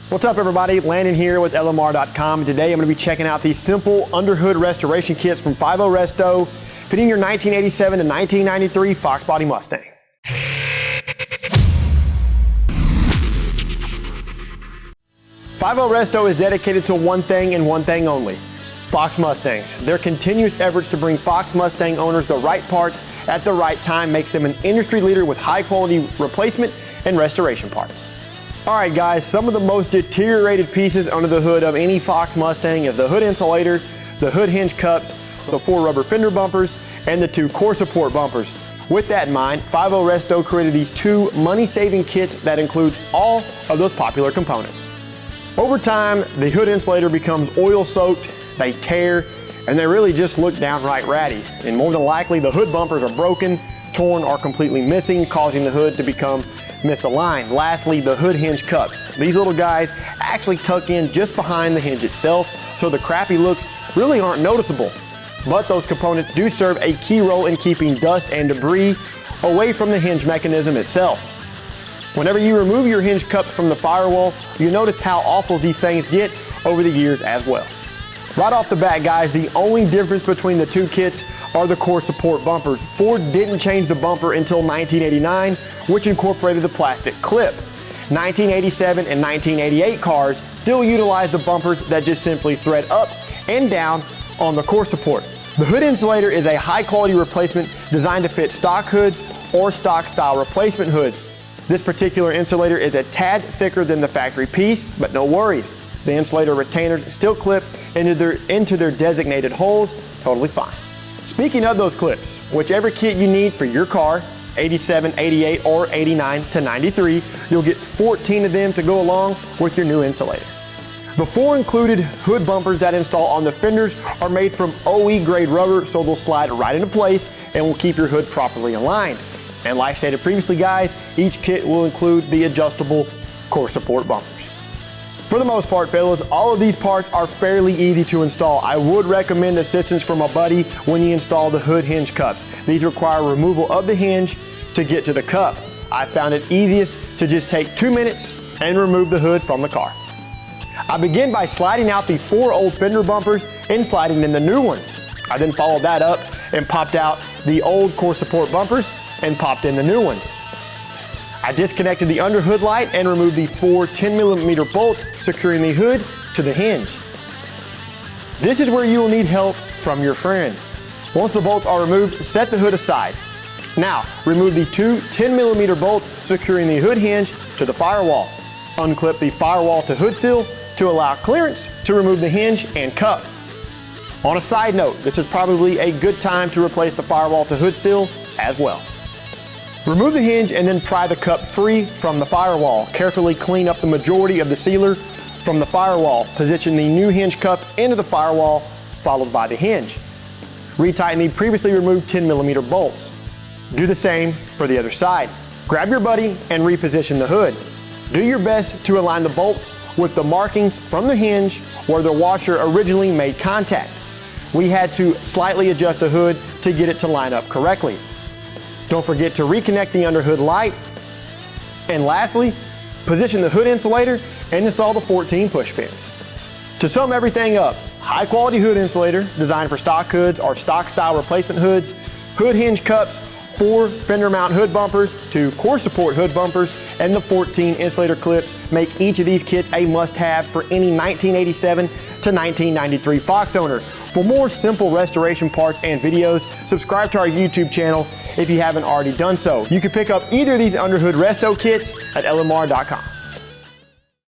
What's up everybody, Landon here with LMR.com, and today I'm going to be checking out these simple underhood restoration kits from 5.0Resto, fitting your 1987 to 1993 Fox Body Mustang. .0Resto is dedicated to one thing and one thing only: Fox Mustangs. Their continuous efforts to bring Fox Mustang owners the right parts at the right time makes them an industry leader with high quality replacement and restoration parts. Alright guys, some of the most deteriorated pieces under the hood of any Fox Mustang is the hood insulator, the hood hinge cups, the 4 rubber fender bumpers, and the 2 core support bumpers. With that in mind, 5.0Resto created these 2 money-saving kits that includes all of those popular components. Over time, the hood insulator becomes oil-soaked, they tear, and they really just look downright ratty. And more than likely, the hood bumpers are broken, torn, or completely missing, causing the hood to become misaligned. Lastly, the hood hinge cups. These little guys actually tuck in just behind the hinge itself, so the crappy looks really aren't noticeable. But those components do serve a key role in keeping dust and debris away from the hinge mechanism itself. Whenever you remove your hinge cups from the Firewall, you notice how awful these things get over the years as well. Right off the bat guys, the only difference between the 2 kits are the core support bumpers. Ford didn't change the bumper until 1989, which incorporated the plastic clip. 1987 and 1988 cars still utilize the bumpers that just simply thread up and down on the core support. The hood insulator is a high quality replacement designed to fit stock hoods or stock style replacement hoods. This particular insulator is a tad thicker than the factory piece, but no worries. The insulator retainers still clip into their designated holes totally fine. Speaking of those clips, whichever kit you need for your car, 87, 88, or 89 to 93, you'll get 14 of them to go along with your new insulator. The 4 included hood bumpers that install on the fenders are made from OE grade rubber, so they'll slide right into place and will keep your hood properly aligned. And like stated previously guys, each kit will include the adjustable core support bumpers. For the most part fellas, all of these parts are fairly easy to install. I would recommend assistance from a buddy when you install the hood hinge cups. These require removal of the hinge to get to the cup. I found it easiest to just take 2 minutes and remove the hood from the car. I begin by sliding out the 4 old fender bumpers and sliding in the new ones. I then followed that up and popped out the old core support bumpers and popped in the new ones. I disconnected the under hood light and removed the 4 10mm bolts securing the hood to the hinge. This is where you will need help from your friend. Once the bolts are removed, set the hood aside. Now, remove the 2 10mm bolts securing the hood hinge to the Firewall. Unclip the Firewall to hood seal to allow clearance to remove the hinge and cup. On a side note, this is probably a good time to replace the Firewall to hood seal as well. Remove the hinge and then pry the cup free from the Firewall. Carefully clean up the majority of the sealer from the Firewall. Position the new hinge cup into the Firewall, followed by the hinge. Retighten the previously removed 10mm bolts. Do the same for the other side. Grab your buddy and reposition the hood. Do your best to align the bolts with the markings from the hinge where the washer originally made contact. We had to slightly adjust the hood to get it to line up correctly. Don't forget to reconnect the underhood light. And lastly, position the hood insulator and install the 14 push pins. To sum everything up, high quality hood insulator designed for stock hoods or stock style replacement hoods, hood hinge cups, 4 fender mount hood bumpers, 2 core support hood bumpers, and the 14 insulator clips make each of these kits a must-have for any 1987 to 1993 Fox owner. For more simple restoration parts and videos, subscribe to our YouTube channel if you haven't already done so. You can pick up either of these underhood resto kits at LMR.com.